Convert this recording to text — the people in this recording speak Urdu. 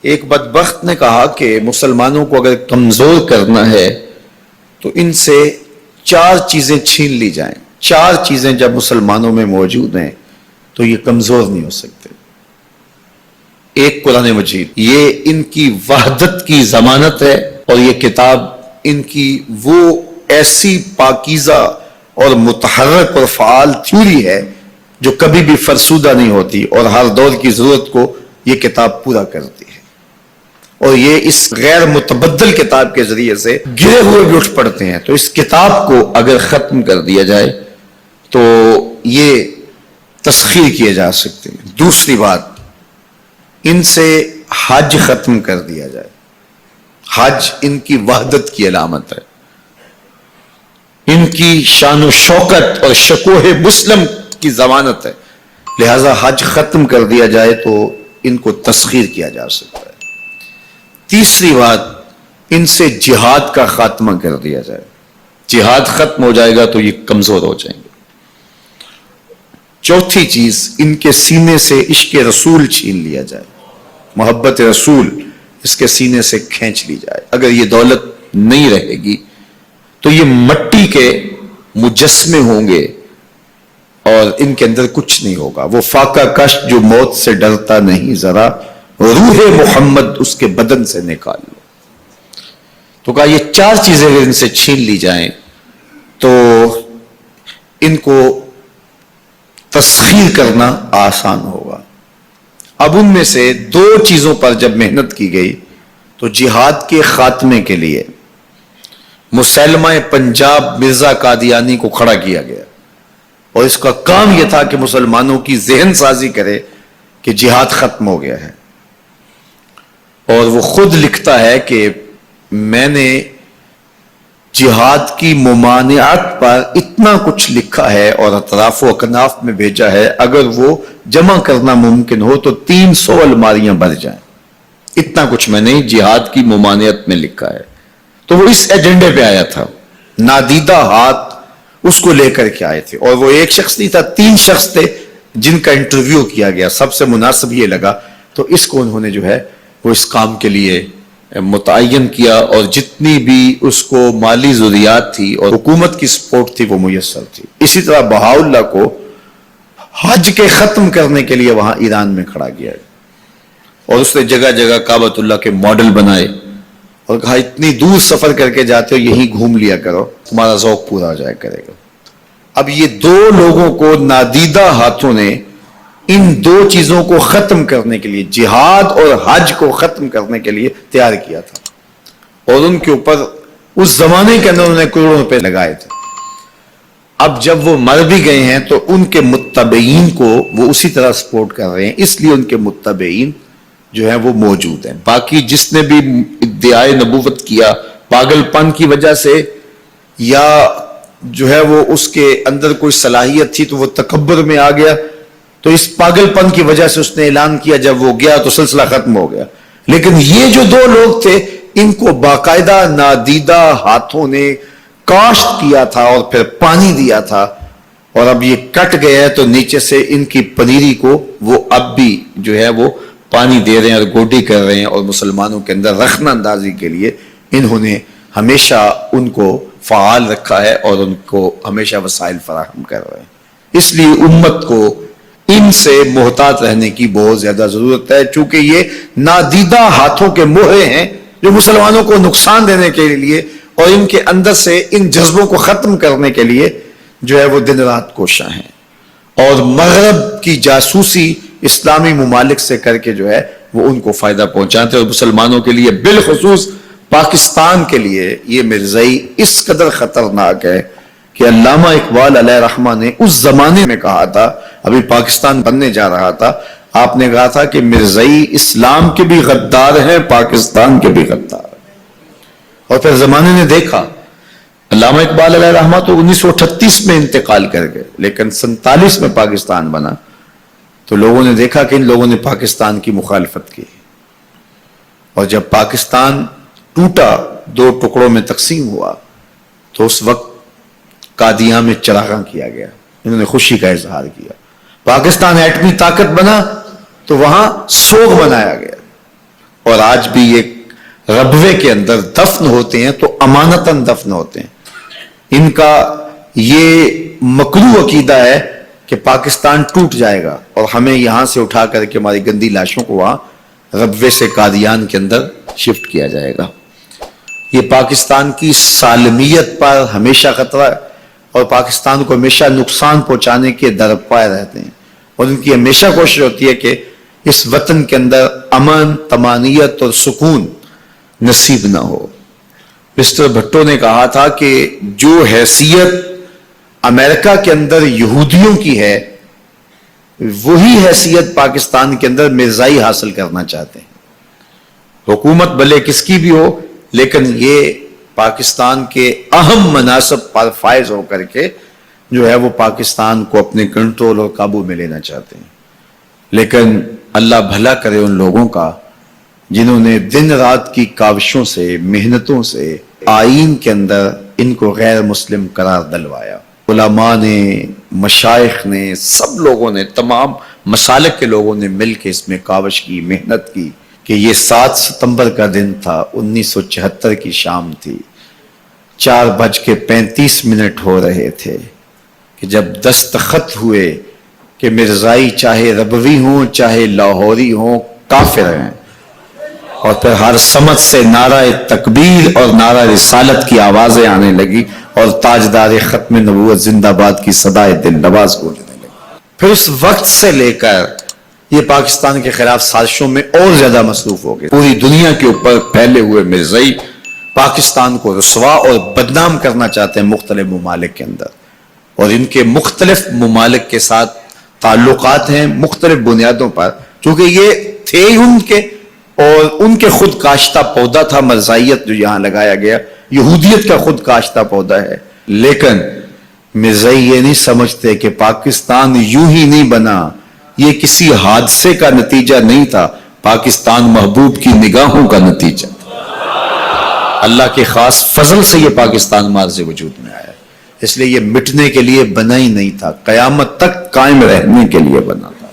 ایک بدبخت نے کہا کہ مسلمانوں کو اگر کمزور کرنا ہے تو ان سے 4 چیزیں چھین لی جائیں. 4 چیزیں جب مسلمانوں میں موجود ہیں تو یہ کمزور نہیں ہو سکتے. ایک قرآن مجید، یہ ان کی وحدت کی ضمانت ہے، اور یہ کتاب ان کی وہ ایسی پاکیزہ اور متحرک اور فعال تھیوری ہے جو کبھی بھی فرسودہ نہیں ہوتی اور ہر دور کی ضرورت کو یہ کتاب پورا کرتی ہے. اور یہ اس غیر متبدل کتاب کے ذریعے سے گرے ہوئے بھی اٹھ پڑتے ہیں. تو اس کتاب کو اگر ختم کر دیا جائے تو یہ تسخیر کیے جا سکتے ہیں. دوسری بات، ان سے حج ختم کر دیا جائے. حج ان کی وحدت کی علامت ہے، ان کی شان و شوکت اور شکوہ مسلم کی ضمانت ہے. لہذا حج ختم کر دیا جائے تو ان کو تسخیر کیا جا سکتا ہے. تیسری بات، ان سے جہاد کا خاتمہ کر دیا جائے. جہاد ختم ہو جائے گا تو یہ کمزور ہو جائیں گے. چوتھی چیز، ان کے سینے سے عشق رسول چھین لیا جائے. محبت رسول اس کے سینے سے کھینچ لی جائے. اگر یہ دولت نہیں رہے گی تو یہ مٹی کے مجسمے ہوں گے اور ان کے اندر کچھ نہیں ہوگا. وہ فاقہ کش جو موت سے ڈرتا نہیں، ذرا روح محمد اس کے بدن سے نکال لو. تو کہا یہ 4 چیزیں اگر ان سے چھین لی جائیں تو ان کو تسخیر کرنا آسان ہوگا. اب ان میں سے 2 چیزوں پر جب محنت کی گئی تو جہاد کے خاتمے کے لیے مسلمہ پنجاب مرزا قادیانی کو کھڑا کیا گیا، اور اس کا کام یہ تھا کہ مسلمانوں کی ذہن سازی کرے کہ جہاد ختم ہو گیا ہے. اور وہ خود لکھتا ہے کہ میں نے جہاد کی ممانعت پر اتنا کچھ لکھا ہے اور اطراف و اکناف میں بھیجا ہے، اگر وہ جمع کرنا ممکن ہو تو 300 الماریاں بھر جائیں. اتنا کچھ میں نے جہاد کی ممانعت میں لکھا ہے. تو وہ اس ایجنڈے پہ آیا تھا. نادیدہ ہاتھ اس کو لے کر کے آئے تھے، اور وہ ایک شخص نہیں تھا، 3 شخص تھے جن کا انٹرویو کیا گیا. سب سے مناسب یہ لگا تو اس کو انہوں نے جو ہے وہ اس کام کے لیے متعین کیا، اور جتنی بھی اس کو مالی ضروریات تھی اور حکومت کی سپورٹ تھی وہ میسر تھی. اسی طرح بہاءاللہ کو حج کے ختم کرنے کے لیے وہاں ایران میں کھڑا کیا، اور اس نے جگہ جگہ کعبۃ اللہ کے ماڈل بنائے اور کہا اتنی دور سفر کر کے جاتے ہو، یہیں گھوم لیا کرو، تمہارا ذوق پورا ہو جائے کرے گا. اب یہ 2 لوگوں کو نادیدہ ہاتھوں نے ان 2 چیزوں کو ختم کرنے کے لیے، جہاد اور حج کو ختم کرنے کے لیے تیار کیا تھا، اور ان کے اوپر اس زمانے کے اندر انہوں نے کروڑوں روپے لگائے تھے. اب جب وہ مر بھی گئے ہیں تو ان کے متبعین کو وہ اسی طرح سپورٹ کر رہے ہیں، اس لیے ان کے متبعین جو ہیں وہ موجود ہیں. باقی جس نے بھی ادعائے نبوت کیا پاگل پن کی وجہ سے، یا جو ہے وہ اس کے اندر کوئی صلاحیت تھی تو وہ تکبر میں آ گیا، تو اس پاگل پن کی وجہ سے اس نے اعلان کیا، جب وہ گیا تو سلسلہ ختم ہو گیا. لیکن یہ جو 2 لوگ تھے ان کو باقاعدہ نادیدہ ہاتھوں نے کاشت کیا تھا اور پھر پانی دیا تھا، اور اب یہ کٹ گیا ہے تو نیچے سے ان کی پنیری کو وہ اب بھی جو ہے وہ پانی دے رہے ہیں اور گوڈی کر رہے ہیں، اور مسلمانوں کے اندر رخنہ اندازی کے لیے انہوں نے ہمیشہ ان کو فعال رکھا ہے اور ان کو ہمیشہ وسائل فراہم کر رہے ہیں. اس لیے امت کو ان سے محتاط رہنے کی بہت زیادہ ضرورت ہے، چونکہ یہ نادیدہ ہاتھوں کے موہے ہیں جو مسلمانوں کو نقصان دینے کے لیے اور ان کے اندر سے ان جذبوں کو ختم کرنے کے لیے جو ہے وہ دن رات کوشاں ہیں، اور مغرب کی جاسوسی اسلامی ممالک سے کر کے جو ہے وہ ان کو فائدہ پہنچاتے ہیں. اور مسلمانوں کے لیے بالخصوص پاکستان کے لیے یہ مرزائی اس قدر خطرناک ہے کہ علامہ اقبال علیہ رحمہ نے اس زمانے میں کہا تھا، ابھی پاکستان بننے جا رہا تھا، آپ نے کہا تھا کہ مرزائی اسلام کے بھی غدار ہیں، پاکستان کے بھی غدار ہیں. اور پھر زمانے نے دیکھا، علامہ اقبال علیہ رحمہ تو 1938 میں انتقال کر گئے، لیکن 47 میں پاکستان بنا تو لوگوں نے دیکھا کہ ان لوگوں نے پاکستان کی مخالفت کی، اور جب پاکستان ٹوٹا، 2 ٹکڑوں میں تقسیم ہوا، تو اس وقت قادیاں میں چراغاں کیا گیا، انہوں نے خوشی کا اظہار کیا. پاکستان ایٹمی طاقت بنا تو وہاں سوگ منایا گیا. اور آج بھی یہ ربوے کے اندر دفن ہوتے ہیں تو امانتاً دفن ہوتے ہیں. ان کا یہ مکروہ عقیدہ ہے کہ پاکستان ٹوٹ جائے گا اور ہمیں یہاں سے اٹھا کر کے ہماری گندی لاشوں کو وہاں ربوے سے قادیان کے اندر شفٹ کیا جائے گا. یہ پاکستان کی سالمیت پر ہمیشہ خطرہ ہے اور پاکستان کو ہمیشہ نقصان پہنچانے کے درپائے رہتے ہیں اور ان کی ہمیشہ کوشش ہوتی ہے کہ اس وطن کے اندر امن، طمانینت اور سکون نصیب نہ ہو. مسٹر بھٹو نے کہا تھا کہ جو حیثیت امریکہ کے اندر یہودیوں کی ہے وہی حیثیت پاکستان کے اندر مرزائی حاصل کرنا چاہتے ہیں. حکومت بھلے کس کی بھی ہو لیکن یہ پاکستان کے اہم مناصب پر فائز ہو کر کے جو ہے وہ پاکستان کو اپنے کنٹرول اور قابو میں لینا چاہتے ہیں. لیکن اللہ بھلا کرے ان لوگوں کا جنہوں نے دن رات کی کاوشوں سے، محنتوں سے آئین کے اندر ان کو غیر مسلم قرار دلوایا. علماء نے، مشائخ نے، سب لوگوں نے، تمام مسالک کے لوگوں نے مل کے اس میں کاوش کی، محنت کی کہ یہ 7 ستمبر کا دن تھا، 1974 کی شام تھی، 4:35 ہو رہے تھے کہ جب دستخط ہوئے کہ مرزائی چاہے ربوی ہوں چاہے لاہوری ہوں کافر ہیں. اور پھر ہر سمت سے نعرہ تکبیر اور نعرہ رسالت کی آوازیں آنے لگی اور تاجدار ختم نبوت زندہ باد کی صدائے دل نواز گونجنے لگی. پھر اس وقت سے لے کر یہ پاکستان کے خلاف سازشوں میں اور زیادہ مصروف ہو گئے. پوری دنیا کے اوپر پھیلے ہوئے مرزائی پاکستان کو رسوا اور بدنام کرنا چاہتے ہیں مختلف ممالک کے اندر، اور ان کے مختلف ممالک کے ساتھ تعلقات ہیں مختلف بنیادوں پر، چونکہ یہ تھے ان کے اور ان کے خود کاشتہ پودا تھا مرزائیت جو یہاں لگایا گیا، یہودیت کا خود کاشتہ پودا ہے. لیکن مرزائی یہ نہیں سمجھتے کہ پاکستان یوں ہی نہیں بنا، یہ کسی حادثے کا نتیجہ نہیں تھا، پاکستان محبوب کی نگاہوں کا نتیجہ تھا. اللہ کے خاص فضل سے یہ پاکستان مارز وجود میں آیا، اس لیے یہ مٹنے کے لیے بنا ہی نہیں تھا، قیامت تک قائم رہنے کے لیے بنا تھا.